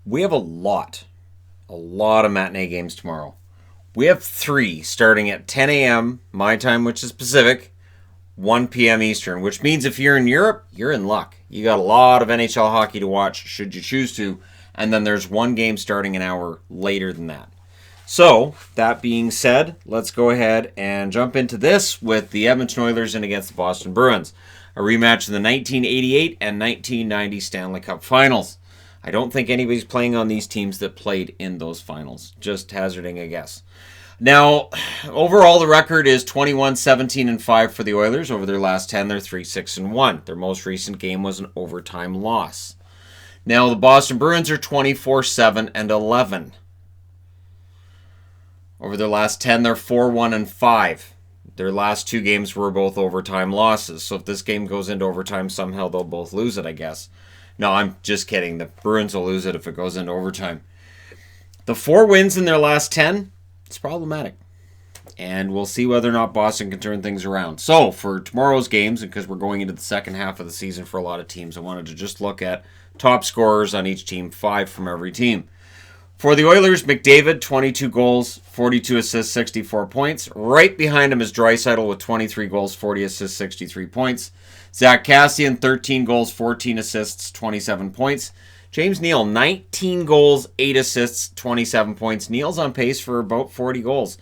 We have a lot of matinee games tomorrow. We have 3 starting at 10 a.m. my time, which is Pacific, 1 p.m. Eastern, which means if you're in Europe, you're in luck. You got a lot of NHL hockey to watch, should you choose to, and then there's one game starting an hour later than that. So, that being said, let's go ahead and jump into this with the Edmonton Oilers in against the Boston Bruins, a rematch of the 1988 and 1990 Stanley Cup Finals. I don't think anybody's playing on these teams that played in those finals. Just hazarding a guess. Now, overall, the record is 21-17-5 for the Oilers. Over their last 10, they're 3-6-1. Their most recent game was an overtime loss. Now, the Boston Bruins are 24-7-11. Over their last 10, they're 4-1-5. Their last 2 games were both overtime losses. So if this game goes into overtime, somehow they'll both lose it, I guess. No, I'm just kidding. The Bruins will lose it if it goes into overtime. The 4 wins in their last 10, it's problematic. And we'll see whether or not Boston can turn things around. So, for tomorrow's games, and because we're going into the second half of the season for a lot of teams, I wanted to just look at top scorers on each team, 5 from every team. For the Oilers, McDavid, 22 goals, 42 assists, 64 points. Right behind him is Draisaitl with 23 goals, 40 assists, 63 points. Zach Kassian, 13 goals, 14 assists, 27 points. James Neal, 19 goals, 8 assists, 27 points. Neal's on pace for about 40 goals.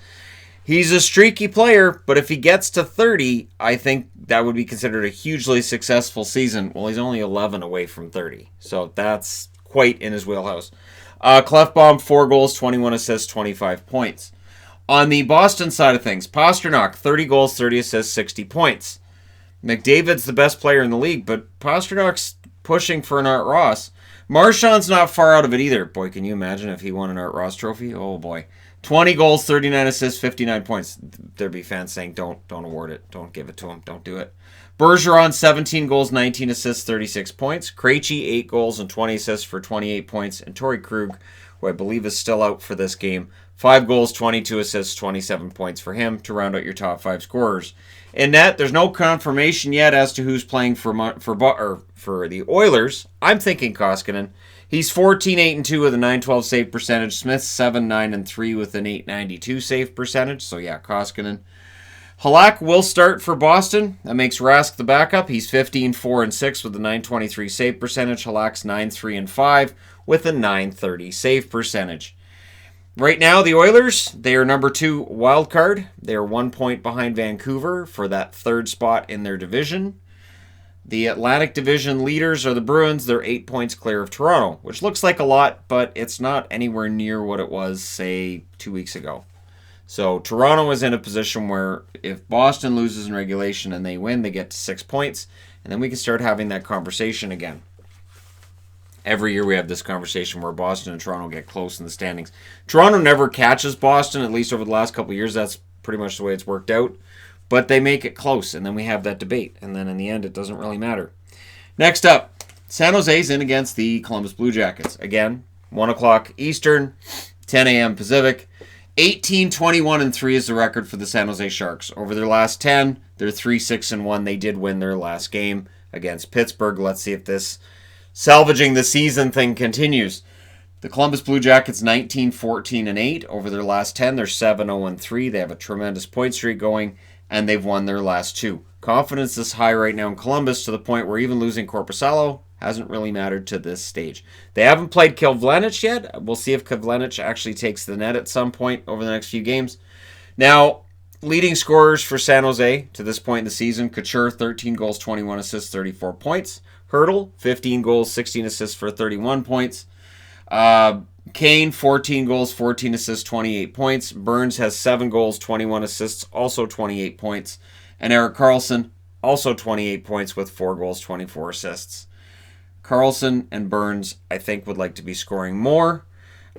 He's a streaky player, but if he gets to 30, I think that would be considered a hugely successful season. Well, he's only 11 away from 30, so that's quite in his wheelhouse. Klefbom, 4 goals, 21 assists, 25 points. On the Boston side of things, Pastrnak, 30 goals, 30 assists, 60 points. McDavid's the best player in the league, but Pasternak's pushing for an Art Ross. Marchand's not far out of it either. Boy, can you imagine if he won an Art Ross trophy? Oh boy. 20 goals, 39 assists, 59 points. There'd be fans saying, don't award it. Don't give it to him. Don't do it. Bergeron, 17 goals, 19 assists, 36 points. Krejci, 8 goals and 20 assists for 28 points. And Torrey Krug, who I believe is still out for this game, 5 goals, 22 assists, 27 points for him to round out your top 5 scorers. In net, there's no confirmation yet as to who's playing for the Oilers. I'm thinking Koskinen. He's 14-8-2 with a .912 save percentage. Smith's 7-9-3 with an .892 save percentage. So yeah, Koskinen. Halak will start for Boston. That makes Rask the backup. He's 15-4-6 with a .923 save percentage. Halak's 9-3-5 with a .930 save percentage. Right now, the Oilers, they are number 2 wild card. They are 1 point behind Vancouver for that 3rd spot in their division. The Atlantic Division leaders are the Bruins. They're 8 points clear of Toronto, which looks like a lot, but it's not anywhere near what it was, say, 2 weeks ago. So Toronto is in a position where if Boston loses in regulation and they win, they get to 6 points, and then we can start having that conversation again. Every year we have this conversation where Boston and Toronto get close in the standings. Toronto never catches Boston, at least over the last couple of years. That's pretty much the way it's worked out. But they make it close, and then we have that debate. And then in the end, it doesn't really matter. Next up, San Jose's in against the Columbus Blue Jackets. Again, 1 o'clock Eastern, 10 a.m. Pacific. 18-21-3 is the record for the San Jose Sharks. Over their last 10, they're 3-6-1. They did win their last game against Pittsburgh. Let's see if this salvaging the season thing continues. The Columbus Blue Jackets 19-14-8. Over their last 10, they're 7-0-3. They have a tremendous point streak going, and they've won their last 2. Confidence is high right now in Columbus to the point where even losing Korpisalo hasn't really mattered to this stage. They haven't played Kivlenic yet. We'll see if Kivlenic actually takes the net at some point over the next few games. Now, leading scorers for San Jose to this point in the season, Couture, 13 goals, 21 assists, 34 points. Hurdle, 15 goals, 16 assists for 31 points. Kane, 14 goals, 14 assists, 28 points. Burns has 7 goals, 21 assists, also 28 points. And Erik Karlsson, also 28 points with 4 goals, 24 assists. Karlsson and Burns, I think, would like to be scoring more.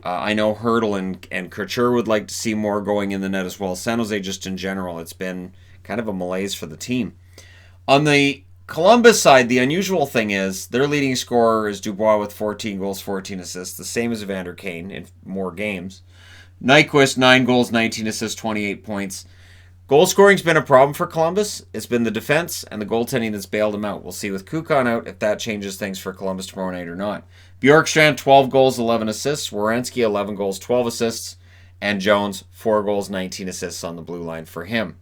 I know Hurdle and Couture would like to see more going in the net as well. San Jose, just in general, it's been kind of a malaise for the team. On the Columbus side, the unusual thing is their leading scorer is Dubois with 14 goals, 14 assists, the same as Evander Kane in more games. Nyquist, 9 goals, 19 assists, 28 points. Goal scoring's been a problem for Columbus. It's been the defense and the goaltending that's bailed them out. We'll see with Kukan out if that changes things for Columbus tomorrow night or not. Bjorkstrand, 12 goals, 11 assists. Werenski, 11 goals, 12 assists. And Jones, 4 goals, 19 assists on the blue line for him.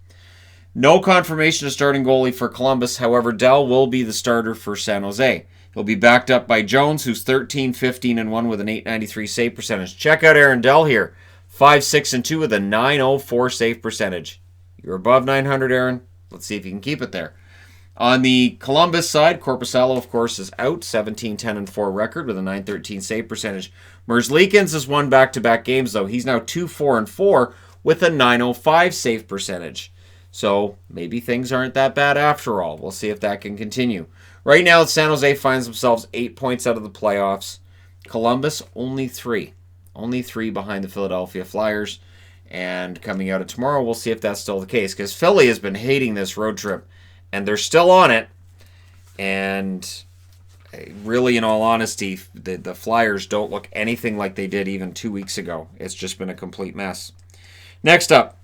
No confirmation of starting goalie for Columbus. However, Dell will be the starter for San Jose. He'll be backed up by Jones, who's 13, 15, and 1 with an .893 save percentage. Check out Aaron Dell here. 5, 6, and 2 with a .904 save percentage. You're above 900, Aaron. Let's see if you can keep it there. On the Columbus side, Korpisalo, of course, is out. 17, 10, and 4 record with a .913 save percentage. Merzlikins has won back-to-back games, though. He's now 2, 4, and 4 with a .905 save percentage. So maybe things aren't that bad after all. We'll see if that can continue. Right now, San Jose finds themselves 8 points out of the playoffs. Columbus, only 3. Only 3 behind the Philadelphia Flyers. And coming out of tomorrow, we'll see if that's still the case. Because Philly has been hating this road trip. And they're still on it. And really, in all honesty, the Flyers don't look anything like they did even 2 weeks ago. It's just been a complete mess. Next up,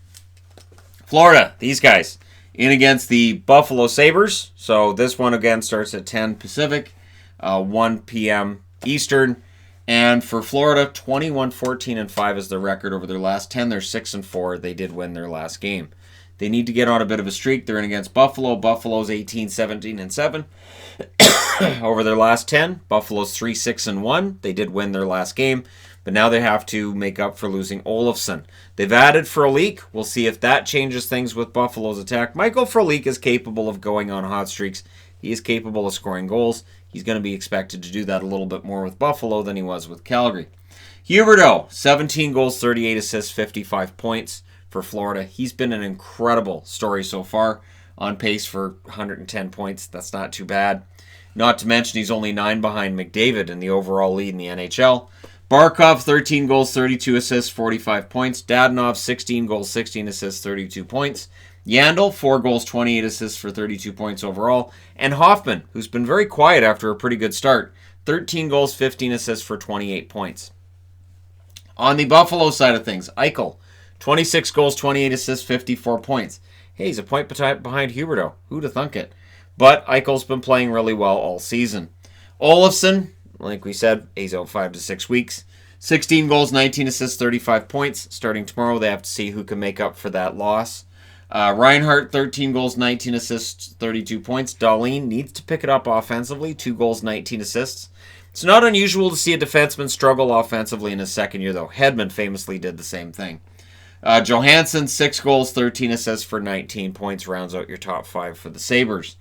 Florida. These guys in against the Buffalo Sabres. So this one again starts at 10 Pacific, 1 p.m. Eastern. And for Florida, 21-14-5 is their record over their last 10. They're 6-4. They did win their last game. They need to get on a bit of a streak. They're in against Buffalo. Buffalo's 18-17-7 over their last 10. Buffalo's 3-6-1. They did win their last game, but now they have to make up for losing Olofsson. They've added Frolik. We'll see if that changes things with Buffalo's attack. Michael Frolik is capable of going on hot streaks. He is capable of scoring goals. He's going to be expected to do that a little bit more with Buffalo than he was with Calgary. Huberdeau, 17 goals, 38 assists, 55 points for Florida. He's been an incredible story so far, on pace for 110 points. That's not too bad. Not to mention he's only 9 behind McDavid in the overall lead in the NHL. Barkov, 13 goals, 32 assists, 45 points. Dadonov, 16 goals, 16 assists, 32 points. Yandel, 4 goals, 28 assists for 32 points overall. And Hoffman, who's been very quiet after a pretty good start, 13 goals, 15 assists for 28 points. On the Buffalo side of things, Eichel, 26 goals, 28 assists, 54 points. Hey, he's a point behind Huberdeau. Who'd have thunk it? But Eichel's been playing really well all season. Olofsson, like we said, he's out 5 to 6 weeks. 16 goals, 19 assists, 35 points. Starting tomorrow, they have to see who can make up for that loss. Reinhart, 13 goals, 19 assists, 32 points. Dahlin needs to pick it up offensively. 2 goals, 19 assists. It's not unusual to see a defenseman struggle offensively in his second year, though. Hedman famously did the same thing. Johansson, 6 goals, 13 assists for 19 points. Rounds out your top 5 for the Sabres.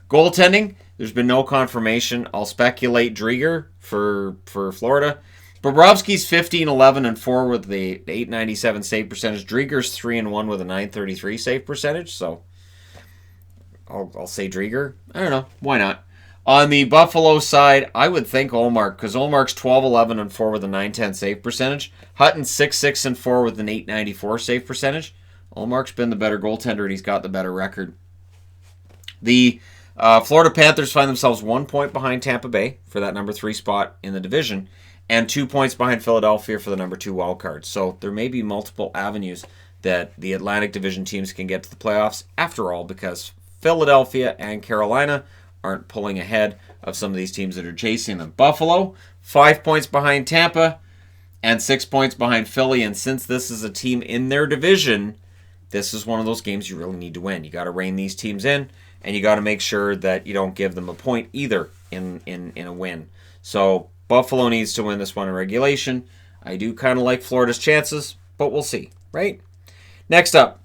Goaltending, there's been no confirmation. I'll speculate Drieger for Florida. Bobrovsky's 15-11-4 with the .897 save percentage. Drieger's 3-1 with a .933 save percentage. So I'll say Drieger. I don't know. Why not? On the Buffalo side, I would think Ullmark, because Ullmark's 12-11-4 with a .910 save percentage. Hutton's 6-6-4 with an .894 save percentage. Ullmark's been the better goaltender, and he's got the better record. The Florida Panthers find themselves 1 point behind Tampa Bay for that number 3 spot in the division, and 2 points behind Philadelphia for the number 2 wild card. So there may be multiple avenues that the Atlantic Division teams can get to the playoffs after all, because Philadelphia and Carolina aren't pulling ahead of some of these teams that are chasing them. Buffalo, 5 points behind Tampa and 6 points behind Philly. And since this is a team in their division, this is one of those games you really need to win. You got to rein these teams in, and you got to make sure that you don't give them a point either in a win. So Buffalo needs to win this one in regulation. I do kind of like Florida's chances, but we'll see, right? Next up,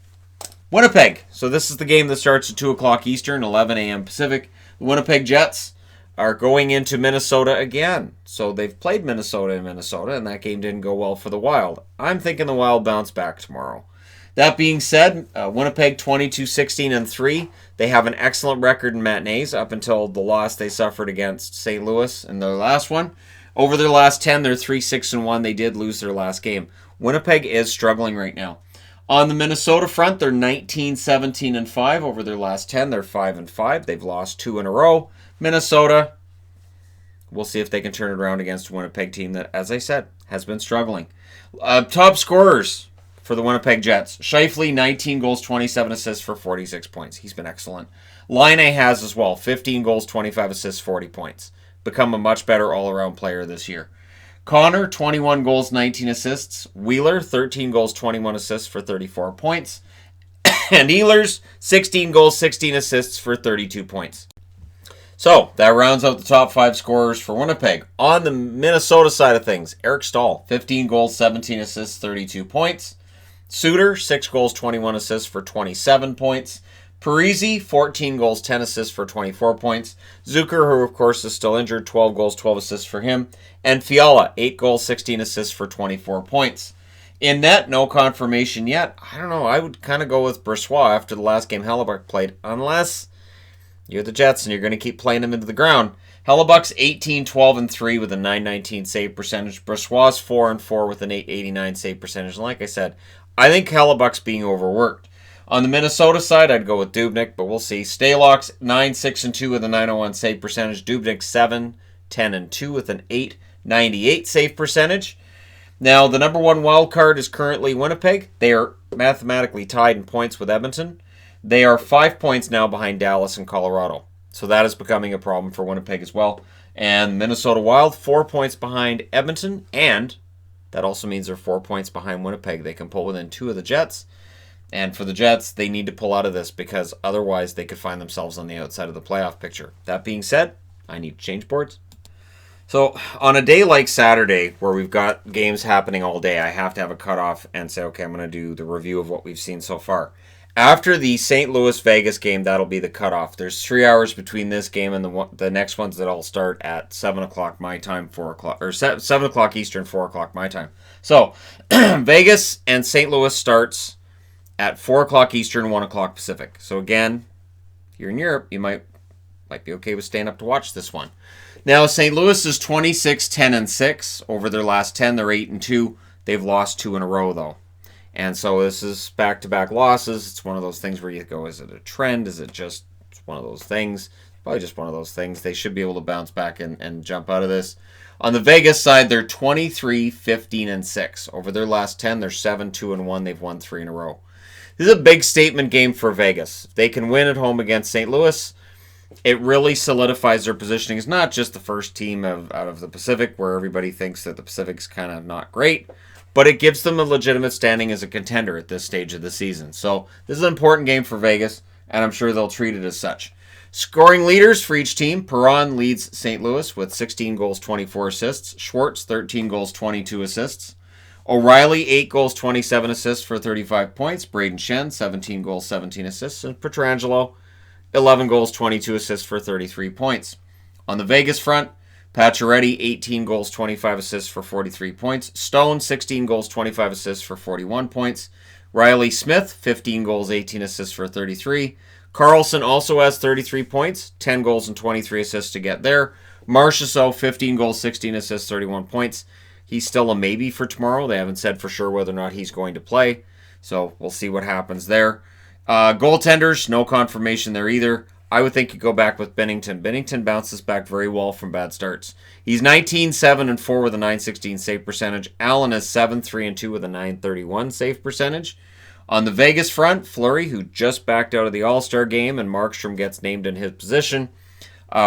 Winnipeg. So this is the game that starts at 2 o'clock Eastern, 11 a.m. Pacific. The Winnipeg Jets are going into Minnesota again. So they've played Minnesota in Minnesota, and that game didn't go well for the Wild. I'm thinking the Wild bounce back tomorrow. That being said, Winnipeg 22-16-3. They have an excellent record in matinees up until the loss they suffered against St. Louis in their last one. Over their last 10, they're 3-6-1. They did lose their last game. Winnipeg is struggling right now. On the Minnesota front, they're 19-17-5. Over their last 10, they're 5-5. They've lost 2 in a row. Minnesota, we'll see if they can turn it around against a Winnipeg team that, as I said, has been struggling. Top scorers for the Winnipeg Jets. Scheifele, 19 goals, 27 assists for 46 points. He's been excellent. Laine has as well, 15 goals, 25 assists, 40 points. Become a much better all-around player this year. Connor, 21 goals, 19 assists. Wheeler, 13 goals, 21 assists for 34 points. And Ehlers, 16 goals, 16 assists for 32 points. So, that rounds out the top 5 scorers for Winnipeg. On the Minnesota side of things, Eric Staal, 15 goals, 17 assists, 32 points. Suter, 6 goals, 21 assists for 27 points. Parise, 14 goals, 10 assists for 24 points. Zucker, who of course is still injured, 12 goals, 12 assists for him. And Fiala, 8 goals, 16 assists for 24 points. In net, no confirmation yet. I don't know, I would kind of go with Brossoit after the last game Hellebuck played, unless you're the Jets and you're going to keep playing him into the ground. Hellebuck's 18-12-3 with a .919 save percentage. Brossoit's 4-4 with an .889 save percentage. And like I said, I think Hellebuck's being overworked. On the Minnesota side, I'd go with Dubnyk, but we'll see. Stalock's 9-6-2 with a .901 save percentage. Dubnyk 7-10-2 with an .898 save percentage. Now, the number one wild card is currently Winnipeg. They are mathematically tied in points with Edmonton. They are 5 points now behind Dallas and Colorado. So that is becoming a problem for Winnipeg as well. And Minnesota Wild, 4 points behind Edmonton. And that also means they're 4 points behind Winnipeg. They can pull within 2 of the Jets. And for the Jets, they need to pull out of this because otherwise they could find themselves on the outside of the playoff picture. That being said, I need to change boards. So on a day like Saturday, where we've got games happening all day, I have to have a cutoff and say, okay, I'm going to do the review of what we've seen so far. After the St. Louis-Vegas game, that'll be the cutoff. There's 3 hours between this game and the next ones that all start at 7 o'clock my time, 4 o'clock, or 7 o'clock Eastern, 4 o'clock my time. So Vegas and St. Louis starts at 4 o'clock Eastern, 1 o'clock Pacific. So again, if you're in Europe, you might be okay with staying up to watch this one. Now, St. Louis is 26-10-6. Over their last 10, they're 8-2. They've lost 2 in a row, though. And so this is back-to-back losses. It's one of those things where you go, is it a trend? Is it just one of those things? Probably just one of those things. They should be able to bounce back and jump out of this. On the Vegas side, they're 23-15-6. Over their last 10, they're 7-2-1. They've won 3 in a row. This is a big statement game for Vegas. If they can win at home against St. Louis, it really solidifies their positioning as not just the first team out of the Pacific, where everybody thinks that the Pacific's kind of not great, but it gives them a legitimate standing as a contender at this stage of the season. So this is an important game for Vegas, and I'm sure they'll treat it as such. Scoring leaders for each team, Perron leads St. Louis with 16 goals, 24 assists. Schwartz, 13 goals, 22 assists. O'Reilly, 8 goals, 27 assists for 35 points. Braden Shen, 17 goals, 17 assists. And Pietrangelo, 11 goals, 22 assists for 33 points. On the Vegas front, Pacioretty, 18 goals, 25 assists for 43 points. Stone, 16 goals, 25 assists for 41 points. Riley Smith, 15 goals, 18 assists for 33. Carlson also has 33 points, 10 goals and 23 assists to get there. Marchessault, 15 goals, 16 assists, 31 points. He's still a maybe for tomorrow. They haven't said for sure whether or not he's going to play, so we'll see what happens there. Goaltenders, no confirmation there either. I would think you go back with Binnington. Binnington bounces back very well from bad starts. He's 19-7-4 with a .916 save percentage. Allen is 7-3-2 with a .931 save percentage. On the Vegas front, Fleury, who just backed out of the All-Star game, and Markstrom gets named in his position.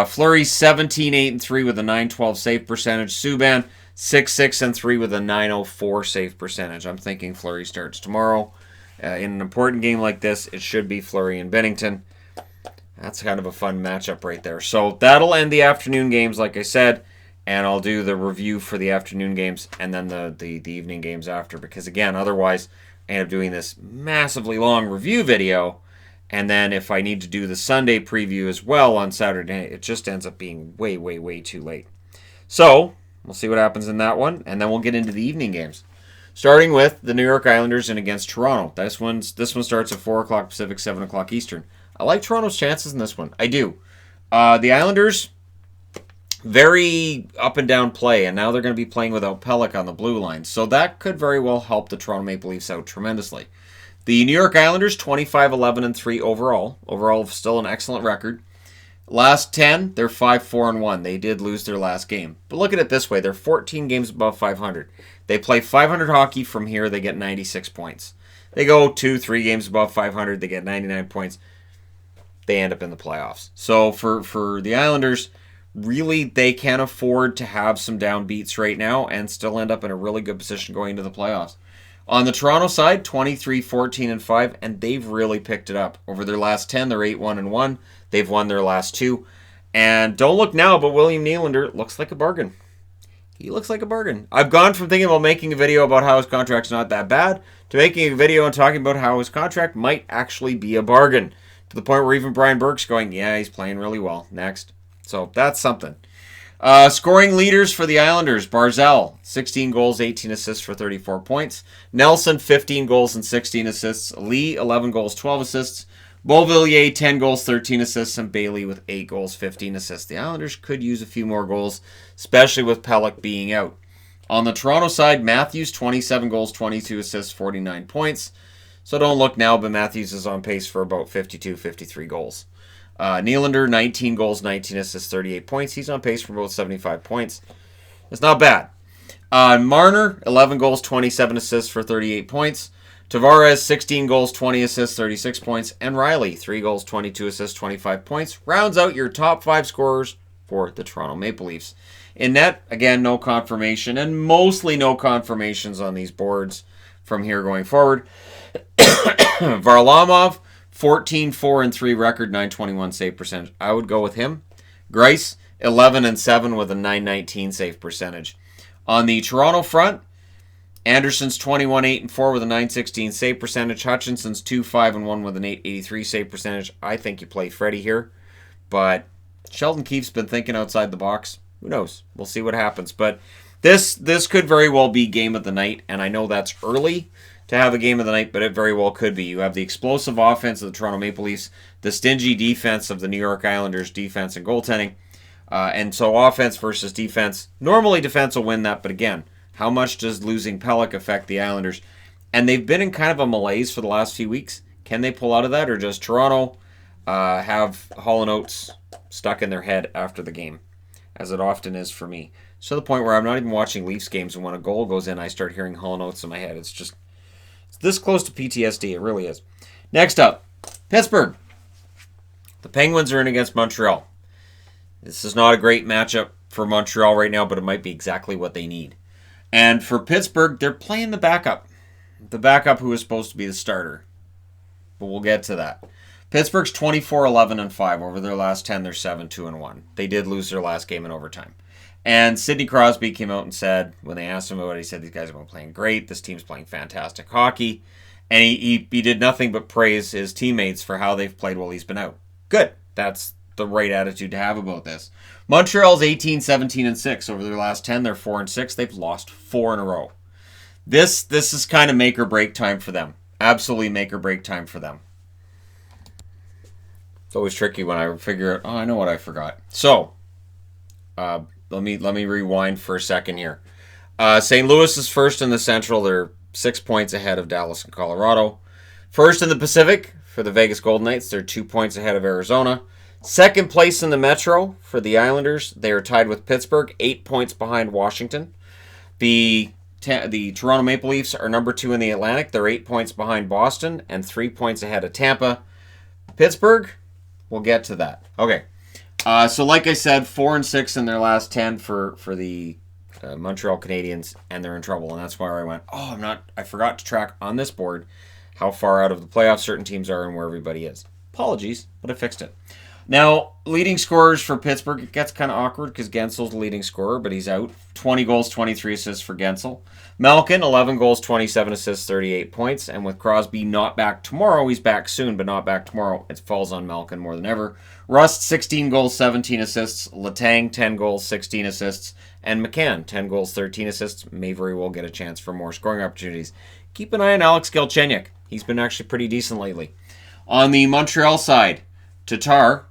Fleury's 17-8-3 with a .912 save percentage. Subban, 6-6-3 with a .904 save percentage. I'm thinking Fleury starts tomorrow. In an important game like this, it should be Fleury and Binnington. That's kind of a fun matchup right there. So that'll end the afternoon games, like I said, and I'll do the review for the afternoon games and then the evening games after, because again, otherwise I end up doing this massively long review video, and then if I need to do the Sunday preview as well on Saturday, it just ends up being way, way, way too late. So we'll see what happens in that one, and then we'll get into the evening games. Starting with the New York Islanders and against Toronto. This one starts at 4 o'clock Pacific, 7 o'clock Eastern. I like Toronto's chances in this one. I do. The Islanders, very up and down play, and now they're going to be playing without Pelech on the blue line. So that could very well help the Toronto Maple Leafs out tremendously. The New York Islanders, 25-11-3 overall. Overall, still an excellent record. Last 10, they're 5-4-1. They did lose their last game. But look at it this way. They're 14 games above 500. They play 500 hockey from here. They get 96 points. They go 2-3 games above 500. They get 99 points. They end up in the playoffs. So for the Islanders, really, they can afford to have some downbeats right now and still end up in a really good position going into the playoffs. On the Toronto side, 23-14-5, and they've really picked it up. Over their last 10, they're 8-1-1. They've won their last 2. And don't look now, but William Nylander looks like a bargain. He looks like a bargain. I've gone from thinking about making a video about how his contract's not that bad to making a video and talking about how his contract might actually be a bargain. To the point where even Brian Burke's going, yeah, he's playing really well. Next. So that's something. Scoring leaders for the Islanders. Barzal, 16 goals, 18 assists for 34 points. Nelson, 15 goals and 16 assists. Lee, 11 goals, 12 assists. Beauvillier, 10 goals, 13 assists. And Bailey with 8 goals, 15 assists. The Islanders could use a few more goals, especially with Pelech being out. On the Toronto side, Matthews, 27 goals, 22 assists, 49 points. So don't look now, but Matthews is on pace for about 52, 53 goals. Nylander, 19 goals, 19 assists, 38 points. He's on pace for about 75 points. It's not bad. Marner, 11 goals, 27 assists for 38 points. Tavares, 16 goals, 20 assists, 36 points. And Riley, 3 goals, 22 assists, 25 points. Rounds out your top 5 scorers for the Toronto Maple Leafs. In net, again, no confirmation, and mostly no confirmations on these boards from here going forward. Varlamov, 14-4-3 record, 921 save percentage. I would go with him. Greiss, 11-7 with a 919 save percentage. On the Toronto front, Anderson's 21-8-4 with a 916 save percentage. Hutchinson's 2-5-1 with an 883 save percentage. I think you play Freddie here, but Sheldon Keefe's been thinking outside the box. Who knows? We'll see what happens. But this could very well be game of the night, and I know that's early to have a game of the night, but it very well could be. You have the explosive offense of the Toronto Maple Leafs, the stingy defense of the New York Islanders, defense and goaltending. And so offense versus defense. Normally defense will win that, but again, how much does losing Pelech affect the Islanders? And they've been in kind of a malaise for the last few weeks. Can they pull out of that, or does Toronto have Hall & Oates stuck in their head after the game, as it often is for me? So to the point where I'm not even watching Leafs games, and when a goal goes in, I start hearing Hall & Oates in my head. It's this close to PTSD. It really is. Next up, Pittsburgh. The Penguins are in against Montreal. This is not a great matchup for Montreal right now, but it might be exactly what they need. And for Pittsburgh, they're playing the backup. The backup who is supposed to be the starter. But we'll get to that. Pittsburgh's 24-11-5. Over their last 10, they're 7-2-1. They did lose their last game in overtime. And Sidney Crosby came out and said, when they asked him about it, he said, these guys have been playing great. This team's playing fantastic hockey. And he did nothing but praise his teammates for how they've played while he's been out. Good. That's the right attitude to have about this. Montreal's 18-17-6. Over their last 10, they're 4-6. They've lost 4 in a row. This is kind of make or break time for them. Absolutely make or break time for them. It's always tricky when I figure out, I know what I forgot. So, let me rewind for a second here. St. Louis is first in the Central. They're 6 points ahead of Dallas and Colorado. First in the Pacific for the Vegas Golden Knights. They're 2 points ahead of Arizona. Second place in the Metro for the Islanders. They are tied with Pittsburgh, 8 points behind Washington. The Toronto Maple Leafs are number 2 in the Atlantic. They're 8 points behind Boston and 3 points ahead of Tampa. Pittsburgh, we'll get to that. Okay. So like I said, 4-6 in their last 10 for the Montreal Canadiens, and they're in trouble. And that's why I went, I forgot to track on this board how far out of the playoffs certain teams are and where everybody is. Apologies, but I fixed it. Now, leading scorers for Pittsburgh, it gets kind of awkward because Gensel's the leading scorer, but he's out. 20 goals, 23 assists for Gensel. Malkin, 11 goals, 27 assists, 38 points. And with Crosby not back tomorrow, he's back soon, but not back tomorrow. It falls on Malkin more than ever. Rust, 16 goals, 17 assists. Letang, 10 goals, 16 assists. And McCann, 10 goals, 13 assists. May very well get a chance for more scoring opportunities. Keep an eye on Alex Galchenyuk. He's been actually pretty decent lately. On the Montreal side, Tatar,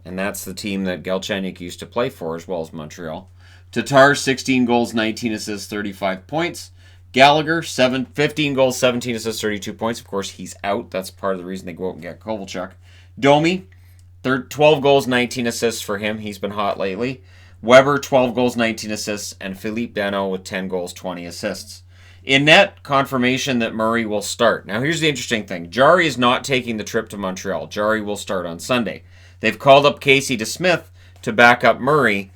and that's the team that Galchenyuk used to play for as well as Montreal. Tatar, 16 goals, 19 assists, 35 points. Gallagher, 15 goals, 17 assists, 32 points. Of course, he's out. That's part of the reason they go out and get Kovalchuk. Domi, 12 goals, 19 assists for him. He's been hot lately. Weber, 12 goals, 19 assists, and Philippe Danault with 10 goals, 20 assists. In net, confirmation that Murray will start. Now, here's the interesting thing. Jarry is not taking the trip to Montreal. Jarry will start on Sunday. They've called up Casey DeSmith to back up Murray,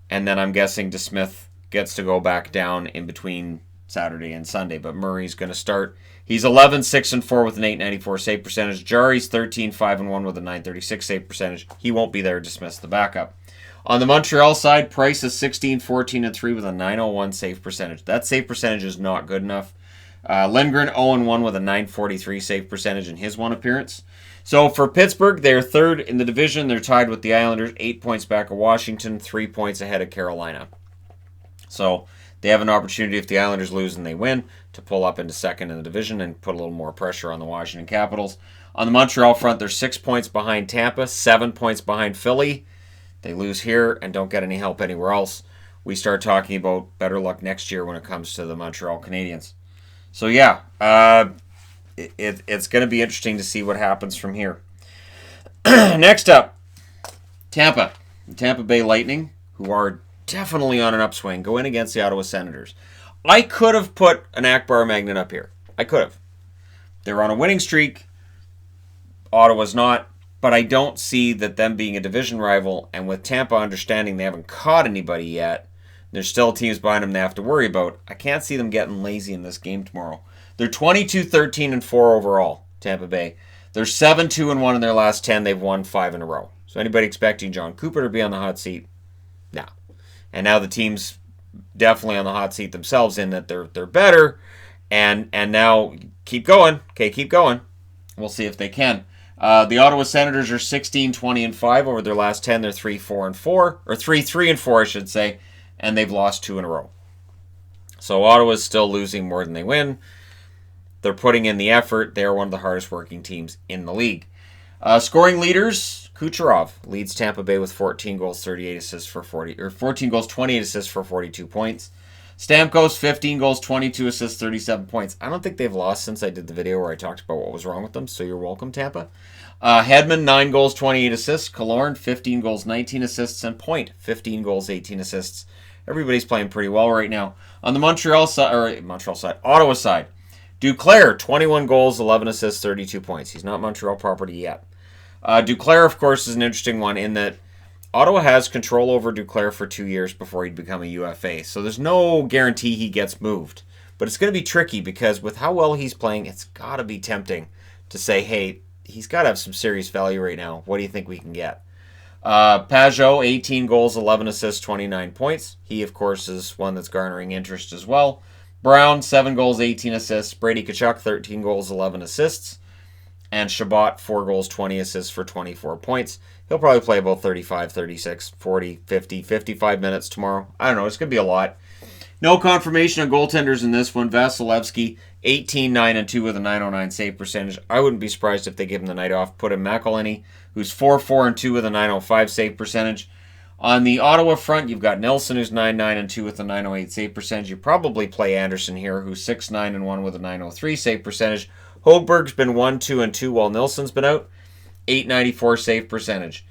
and then I'm guessing DeSmith gets to go back down in between Saturday and Sunday, but Murray's going to start. He's 11-6-4 with an 894 save percentage. Jarry's 13-5-1 with a 936 save percentage. He won't be there. Dismiss the backup. On the Montreal side, Price is 16-14-3 with a 901 save percentage. That save percentage is not good enough. Lindgren 0-1 with a 943 save percentage in his one appearance. So for Pittsburgh, they're third in the division. They're tied with the Islanders, 8 points back of Washington, 3 points ahead of Carolina. So they have an opportunity, if the Islanders lose and they win, to pull up into second in the division and put a little more pressure on the Washington Capitals. On the Montreal front, they're 6 points behind Tampa, 7 points behind Philly. They lose here and don't get any help anywhere else. We start talking about better luck next year when it comes to the Montreal Canadiens. So yeah, it's going to be interesting to see what happens from here. Next up, Tampa. The Tampa Bay Lightning, who are definitely on an upswing, go in against the Ottawa Senators. I could have put an Akbar magnet up here. I could have. They're on a winning streak. Ottawa's not. But I don't see that them being a division rival, and with Tampa understanding they haven't caught anybody yet, there's still teams behind them they have to worry about. I can't see them getting lazy in this game tomorrow. They're 22-13-4 overall, Tampa Bay. They're 7-2-1 in their last 10. They've won 5 in a row. So anybody expecting John Cooper to be on the hot seat? No. And now the team's definitely on the hot seat themselves in that they're better. And now keep going. Okay, keep going. We'll see if they can. The Ottawa Senators are 16-20-5 over their last 10. They're 3-4-4, or 3-3-4, I should say, and they've lost 2 in a row. So Ottawa's still losing more than they win. They're putting in the effort. They're one of the hardest working teams in the league. Scoring leaders, Kucherov leads Tampa Bay with 14 goals, 38 assists for 14 goals, 28 assists for 42 points. Stamkos, 15 goals, 22 assists, 37 points. I don't think they've lost since I did the video where I talked about what was wrong with them, so you're welcome, Tampa. Hedman, 9 goals, 28 assists. Killorn, 15 goals, 19 assists. And Point, 15 goals, 18 assists. Everybody's playing pretty well right now. On the Ottawa side, Duclair, 21 goals, 11 assists, 32 points. He's not Montreal property yet. Duclair, of course, is an interesting one in that Ottawa has control over Duclair for 2 years before he'd become a UFA, so there's no guarantee he gets moved. But it's going to be tricky because with how well he's playing, it's got to be tempting to say, hey, he's got to have some serious value right now. What do you think we can get? Pajot, 18 goals, 11 assists, 29 points. He, of course, is one that's garnering interest as well. Brown, 7 goals, 18 assists. Brady Tkachuk, 13 goals, 11 assists. And Shabbat, 4 goals, 20 assists for 24 points. He'll probably play about 35, 36, 40, 50, 55 minutes tomorrow. I don't know. It's going to be a lot. No confirmation of goaltenders in this one. Vasilevsky, 18-9-2 with a 909 save percentage. I wouldn't be surprised if they give him the night off. Put in McElhinney, who's 4-4-2 with a 905 save percentage. On the Ottawa front, you've got Nelson, who's 9-9-2 with a 908 save percentage. You probably play Anderson here, who's 6-9-1 with a 903 save percentage. Hogeberg's been 1-2-2 while Nilsson's been out. 894 save percentage.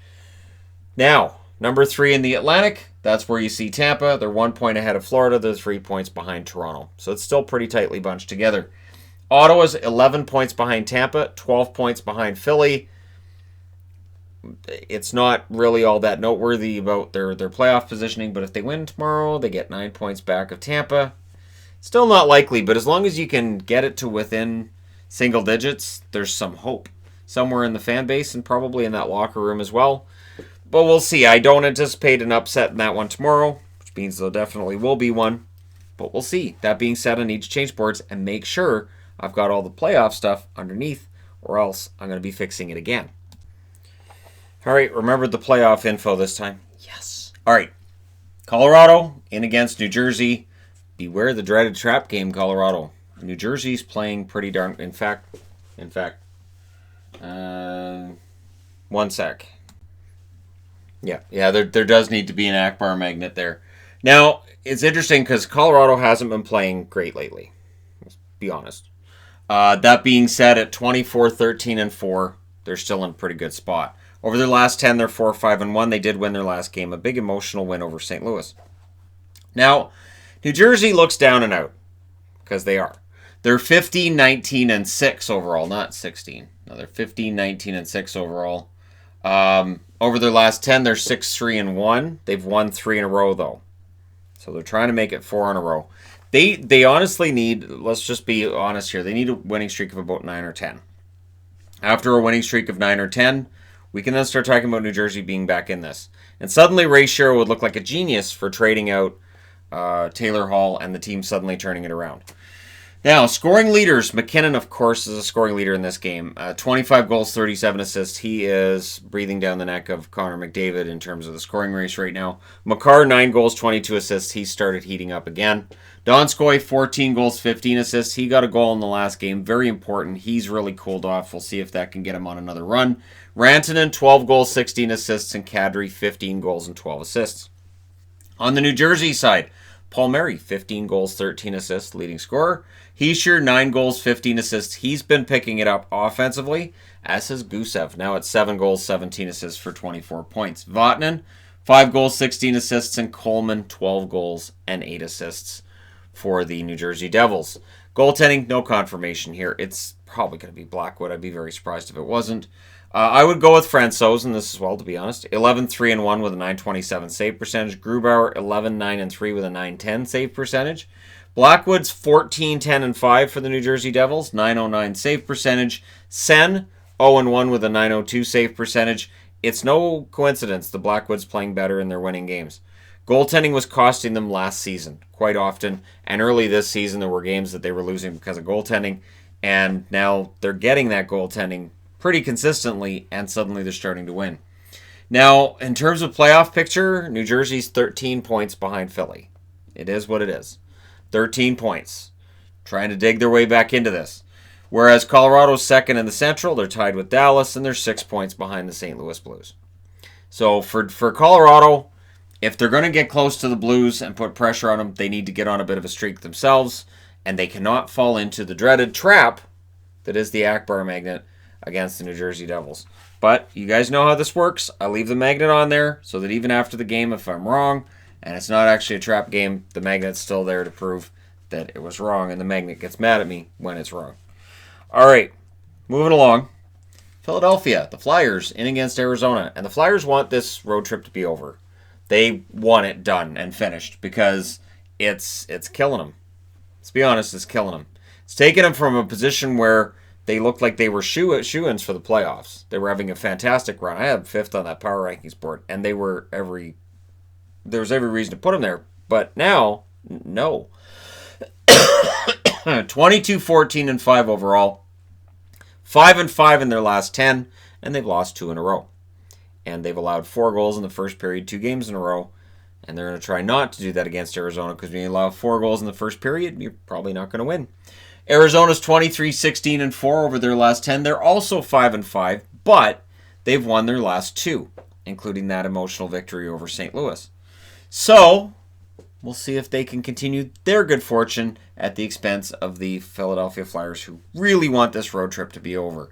Now, number 3 in the Atlantic, that's where you see Tampa. They're 1 point ahead of Florida. They're 3 points behind Toronto. So it's still pretty tightly bunched together. Ottawa's 11 points behind Tampa, 12 points behind Philly. It's not really all that noteworthy about their playoff positioning, but if they win tomorrow, they get 9 points back of Tampa. Still not likely, but as long as you can get it to within single digits, there's some hope somewhere in the fan base and probably in that locker room as well. But we'll see. I don't anticipate an upset in that one tomorrow, which means there definitely will be one. But we'll see. That being said, I need to change boards and make sure I've got all the playoff stuff underneath, or else I'm going to be fixing it again. All right, remember the playoff info this time? Yes. All right. Colorado in against New Jersey. Beware the dreaded trap game, Colorado. New Jersey's playing pretty darn... In fact, one sec. Yeah, there does need to be an Akbar magnet there. Now, it's interesting because Colorado hasn't been playing great lately. Let's be honest. That being said, at 24-13-4, they're still in a pretty good spot. Over their last 10, they're 4-5-1. They did win their last game, a big emotional win over St. Louis. Now, New Jersey looks down and out, because they are. They're 15, 19, and 6 overall, not 16. No, they're 15, 19, and 6 overall. Over their last 10, they're 6-3-1. They've won 3 in a row, though. So they're trying to make it 4 in a row. They honestly need, let's just be honest here, they need a winning streak of about 9 or 10. After a winning streak of 9 or 10, we can then start talking about New Jersey being back in this. And suddenly Ray Shero would look like a genius for trading out Taylor Hall and the team suddenly turning it around. Now, scoring leaders. McKinnon, of course, is a scoring leader in this game. 25 goals, 37 assists. He is breathing down the neck of Connor McDavid in terms of the scoring race right now. Makar, 9 goals, 22 assists. He started heating up again. Donskoy, 14 goals, 15 assists. He got a goal in the last game. Very important. He's really cooled off. We'll see if that can get him on another run. Rantanen, 12 goals, 16 assists. And Kadri, 15 goals and 12 assists. On the New Jersey side, Palmieri, 15 goals, 13 assists, leading scorer. Hischier, 9 goals, 15 assists. He's been picking it up offensively, as has Gusev. Now at 7 goals, 17 assists for 24 points. Vatanen, 5 goals, 16 assists. And Coleman, 12 goals and 8 assists for the New Jersey Devils. Goaltending, no confirmation here. It's probably going to be Blackwood. I'd be very surprised if it wasn't. I would go with Francouz in this as well, to be honest. 11-3-1 with a .927 save percentage. Grubauer, 11-9-3 with a .910 save percentage. Blackwood's 14-10-5 for the New Jersey Devils, .909 save percentage. Sen, 0-1 with a .902 save percentage. It's no coincidence the Blackwoods playing better and they're winning games. Goaltending was costing them last season quite often, and early this season there were games that they were losing because of goaltending, and now they're getting that goaltending pretty consistently, and suddenly they're starting to win. Now, in terms of playoff picture, New Jersey's 13 points behind Philly. It is what it is. 13 points. Trying to dig their way back into this. Whereas Colorado's second in the Central, they're tied with Dallas, and they're 6 points behind the St. Louis Blues. So for Colorado, if they're going to get close to the Blues and put pressure on them, they need to get on a bit of a streak themselves, and they cannot fall into the dreaded trap that is the Akbar magnet against the New Jersey Devils. But you guys know how this works. I leave the magnet on there so that even after the game, if I'm wrong, and it's not actually a trap game, the magnet's still there to prove that it was wrong, and the magnet gets mad at me when it's wrong. All right, moving along. Philadelphia, the Flyers in against Arizona, and the Flyers want this road trip to be over. They want it done and finished because it's killing them. Let's be honest, it's killing them. It's taken them from a position where they looked like they were shoo-ins for the playoffs. They were having a fantastic run. I had 5th on that power rankings board, and there was every reason to put them there. But now, no. 22-14-5 overall. 5-5 in their last 10, and they've lost 2 in a row. And they've allowed 4 goals in the first period, 2 games in a row. And they're going to try not to do that against Arizona because when you allow 4 goals in the first period, you're probably not going to win. Arizona's 23-16-4 over their last 10. They're also 5-5, but they've won their last 2, including that emotional victory over St. Louis. So, we'll see if they can continue their good fortune at the expense of the Philadelphia Flyers, who really want this road trip to be over.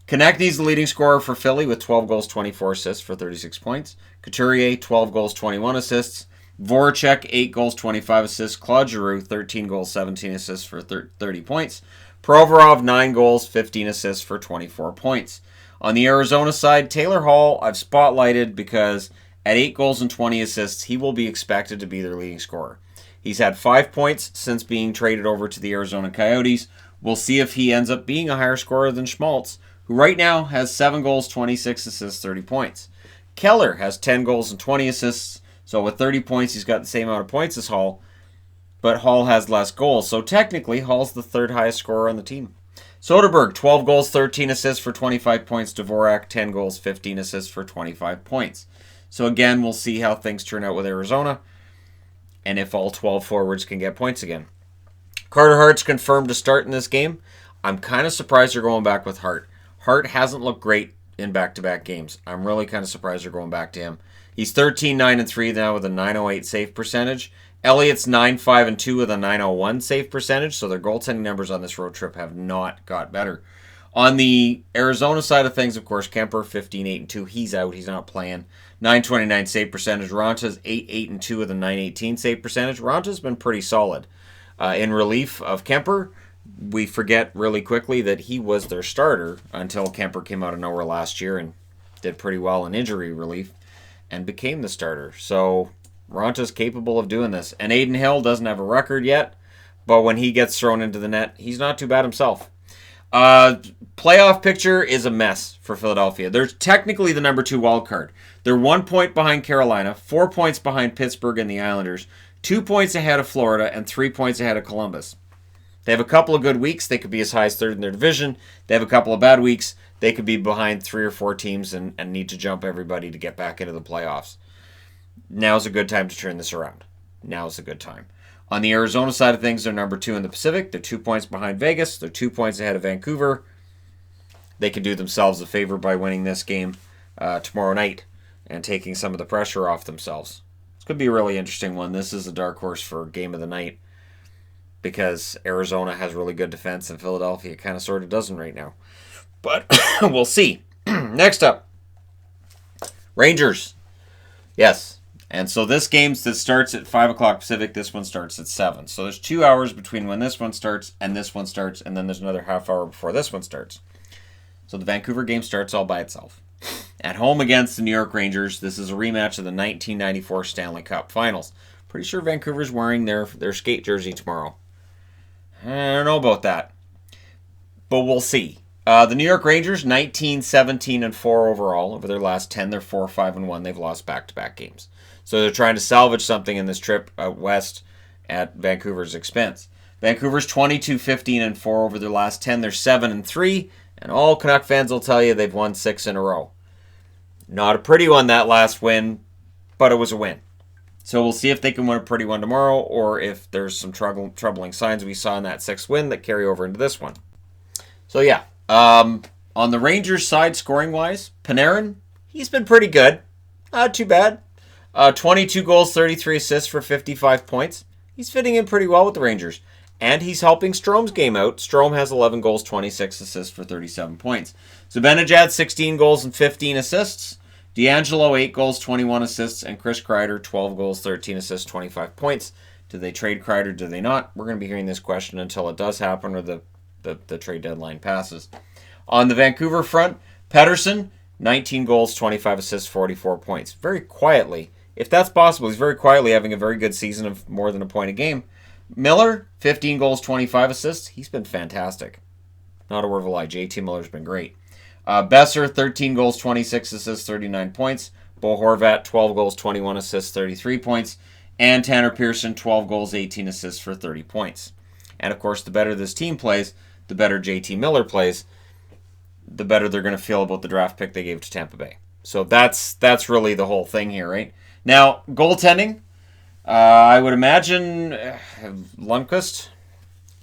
Konechny's the leading scorer for Philly with 12 goals, 24 assists for 36 points. Couturier, 12 goals, 21 assists. Voracek, 8 goals, 25 assists. Claude Giroux, 13 goals, 17 assists for 30 points. Provorov, 9 goals, 15 assists for 24 points. On the Arizona side, Taylor Hall, I've spotlighted because at 8 goals and 20 assists, he will be expected to be their leading scorer. He's had 5 points since being traded over to the Arizona Coyotes. We'll see if he ends up being a higher scorer than Schmaltz, who right now has 7 goals, 26 assists, 30 points. Keller has 10 goals and 20 assists. So with 30 points, he's got the same amount of points as Hall, but Hall has less goals. So technically, Hall's the 3rd highest scorer on the team. Soderberg, 12 goals, 13 assists for 25 points. Dvorak, 10 goals, 15 assists for 25 points. So again, we'll see how things turn out with Arizona and if all 12 forwards can get points again. Carter Hart's confirmed to start in this game. I'm kind of surprised they're going back with Hart. Hart hasn't looked great in back-to-back games. I'm really kind of surprised they're going back to him. He's 13-9-3 now with a .908 save percentage. Elliott's 9-5-2 with a .901 save percentage, so their goaltending numbers on this road trip have not got better. On the Arizona side of things, of course, Kemper 15-8-2. He's out. He's not playing. 929 save percentage. Ronta's 8-8-2 with a 918 save percentage. Ronta's been pretty solid. In relief of Kemper, we forget really quickly that he was their starter until Kemper came out of nowhere last year and did pretty well in injury relief and became the starter. So Ronta's capable of doing this. And Aiden Hill doesn't have a record yet, but when he gets thrown into the net, he's not too bad himself. Playoff picture is a mess for Philadelphia. They're technically the number 2 wild card. They're 1 point behind Carolina, 4 points behind Pittsburgh and the Islanders, 2 points ahead of Florida, and 3 points ahead of Columbus. They have a couple of good weeks. They could be as high as third in their division. They have a couple of bad weeks. They could be behind 3 or 4 teams and need to jump everybody to get back into the playoffs. Now's a good time to turn this around. Now's a good time. On the Arizona side of things, they're number 2 in the Pacific. They're 2 points behind Vegas. They're 2 points ahead of Vancouver. They can do themselves a favor by winning this game tomorrow night and taking some of the pressure off themselves. It's going to be a really interesting one. This is a dark horse for game of the night because Arizona has really good defense and Philadelphia kind of sort of doesn't right now. But we'll see. Next up, Rangers. Yes. And so this game that starts at 5 o'clock Pacific, this one starts at 7. So there's 2 hours between when this one starts and this one starts, and then there's another half hour before this one starts. So the Vancouver game starts all by itself. At home against the New York Rangers, this is a rematch of the 1994 Stanley Cup Finals. Pretty sure Vancouver's wearing their skate jersey tomorrow. I don't know about that, but we'll see. The New York Rangers, 19-17-4 overall. Over their last 10, they're 4-5-1. They've lost back-to-back games. So they're trying to salvage something in this trip out west at Vancouver's expense. Vancouver's 22-15-4 over their last 10. They're 7-3, and all Canuck fans will tell you they've won 6 in a row. Not a pretty one, that last win, but it was a win. So we'll see if they can win a pretty one tomorrow, or if there's some troubling signs we saw in that 6th win that carry over into this one. So yeah, on the Rangers side, scoring-wise, Panarin, he's been pretty good. Not too bad. 22 goals, 33 assists for 55 points. He's fitting in pretty well with the Rangers. And he's helping Strome's game out. Strome has 11 goals, 26 assists for 37 points. Zibanejad, 16 goals and 15 assists. D'Angelo, 8 goals, 21 assists. And Chris Kreider, 12 goals, 13 assists, 25 points. Do they trade Kreider? Do they not? We're going to be hearing this question until it does happen or the trade deadline passes. On the Vancouver front, Pettersson, 19 goals, 25 assists, 44 points. Very quietly. If that's possible, he's very quietly having a very good season of more than a point a game. Miller, 15 goals, 25 assists. He's been fantastic. Not a word of a lie. JT Miller's been great. Besser, 13 goals, 26 assists, 39 points. Bo Horvat, 12 goals, 21 assists, 33 points. And Tanner Pearson, 12 goals, 18 assists for 30 points. And, of course, the better this team plays, the better JT Miller plays, the better they're going to feel about the draft pick they gave to Tampa Bay. So that's really the whole thing here, right? Now, goaltending, I would imagine Lundqvist.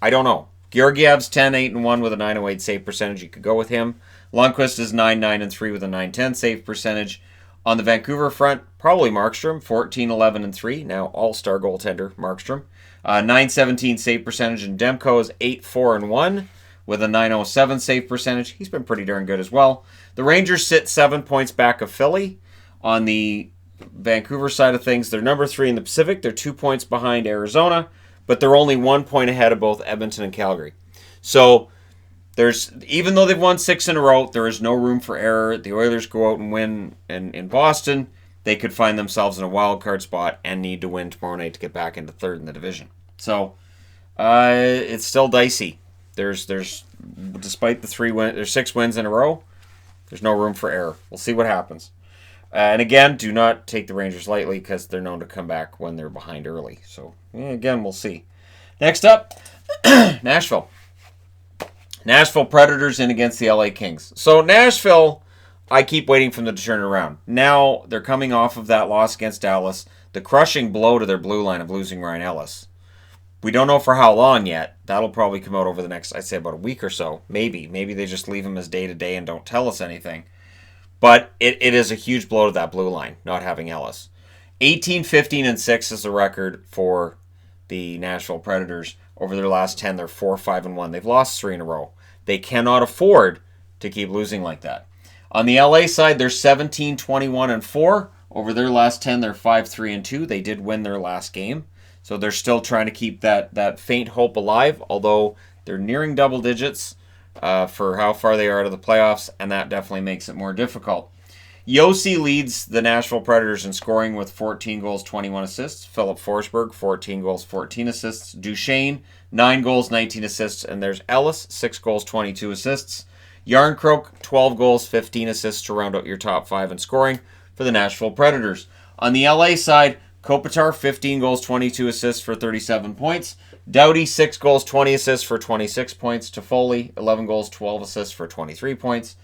I don't know. Georgiev's 10-8-1 with a 908 save percentage. You could go with him. Lundqvist is 9-9-3 with a 910 save percentage. On the Vancouver front, probably Markstrom, 14-11-3. Now all-star goaltender Markstrom. 917 save percentage, and Demko is 8-4-1 with a 907 save percentage. He's been pretty darn good as well. The Rangers sit 7 points back of Philly. On the Vancouver side of things, they're number 3 in the Pacific. They're 2 points behind Arizona, but they're only 1 point ahead of both Edmonton and Calgary. So even though they've won 6 in a row, there is no room for error. The Oilers go out and win in Boston. They could find themselves in a wild card spot and need to win tomorrow night to get back into 3rd in the division. So it's still dicey. There's despite there's 6 wins in a row, there's no room for error. We'll see what happens. And again, do not take the Rangers lightly because they're known to come back when they're behind early. So, again, we'll see. Next up, Nashville. Nashville Predators in against the LA Kings. So, Nashville, I keep waiting for them to turn around. Now, they're coming off of that loss against Dallas, the crushing blow to their blue line of losing Ryan Ellis. We don't know for how long yet. That'll probably come out over the next, I'd say, about a week or so. Maybe they just leave him as day-to-day and don't tell us anything. But it is a huge blow to that blue line, not having Ellis. 18-15-6 is the record for the Nashville Predators. Over their last 10, they're 4-5-1. They've lost 3 in a row. They cannot afford to keep losing like that. On the LA side, they're 17-21-4. Over their last 10, they're 5-3-2. They did win their last game. So they're still trying to keep that faint hope alive, although they're nearing double digits for how far they are out of the playoffs, and that definitely makes it more difficult. Yossi leads the Nashville Predators in scoring with 14 goals, 21 assists. Philip Forsberg, 14 goals, 14 assists. Duchesne, 9 goals, 19 assists. And there's Ellis, 6 goals, 22 assists. Yarncroke, 12 goals, 15 assists to round out your top 5 in scoring for the Nashville Predators. On the LA side, Kopitar, 15 goals, 22 assists for 37 points. Doughty, 6 goals, 20 assists for 26 points. Toffoli, 11 goals, 12 assists for 23 points.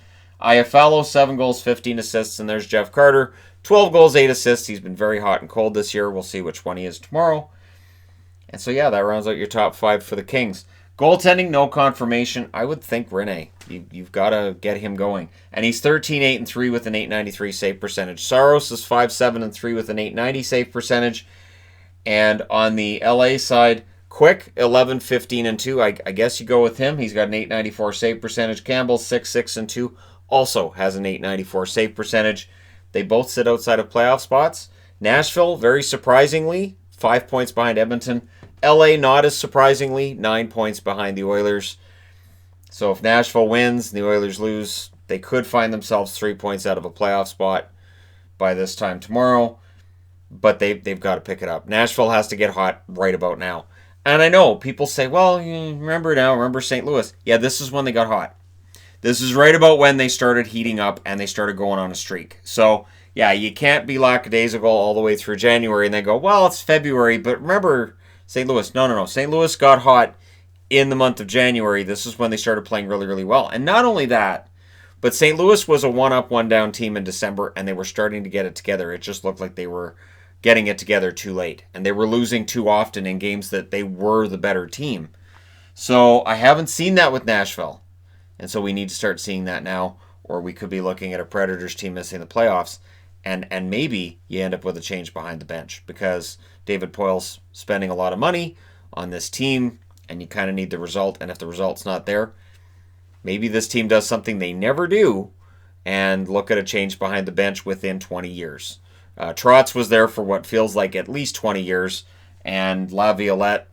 Iafallo, 7 goals, 15 assists. And there's Jeff Carter, 12 goals, 8 assists. He's been very hot and cold this year. We'll see which one he is tomorrow. And so, yeah, that rounds out your top 5 for the Kings. Goaltending, no confirmation. I would think Rene. You've got to get him going. And he's 13-8-3 with an .893 save percentage. Saros is 5-7-3 with an .890 save percentage. And on the LA side, Quick, 11-15-2. I guess you go with him. He's got an .894 save percentage. Campbell, 6-6-2. Also has an .894 save percentage. They both sit outside of playoff spots. Nashville, very surprisingly, 5 points behind Edmonton. LA, not as surprisingly, 9 points behind the Oilers. So if Nashville wins and the Oilers lose, they could find themselves 3 points out of a playoff spot by this time tomorrow. But they've got to pick it up. Nashville has to get hot right about now. And I know people say, well, remember St. Louis. Yeah, this is when they got hot. This is right about when they started heating up and they started going on a streak. So, yeah, you can't be lackadaisical all the way through January and then go, well, it's February. But remember, St. Louis. No. St. Louis got hot in the month of January. This is when they started playing really, really well. And not only that, but St. Louis was a one-up, one-down team in December, and they were starting to get it together. It just looked like they were getting it together too late. And they were losing too often in games that they were the better team. So I haven't seen that with Nashville. And so we need to start seeing that now, or we could be looking at a Predators team missing the playoffs. And maybe you end up with a change behind the bench because David Poile's spending a lot of money on this team, and you kind of need the result. And if the result's not there, maybe this team does something they never do and look at a change behind the bench within 20 years. Trotz was there for what feels like at least 20 years, and Laviolette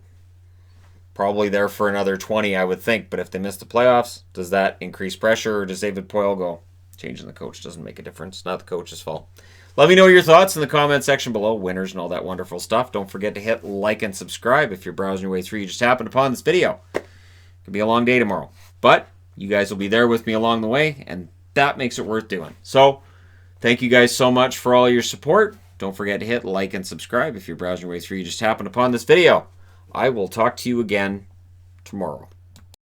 probably there for another 20, I would think. But if they miss the playoffs, does that increase pressure, or does David Poile go, changing the coach doesn't make a difference? Not the coach's fault. Let me know your thoughts in the comment section below, winners and all that wonderful stuff. Don't forget to hit like and subscribe if you're browsing your way through. You just happened upon this video. It could be a long day tomorrow, but you guys will be there with me along the way, and that makes it worth doing. So, thank you guys so much for all your support. Don't forget to hit like and subscribe if you're browsing your way through. You just happened upon this video. I will talk to you again tomorrow.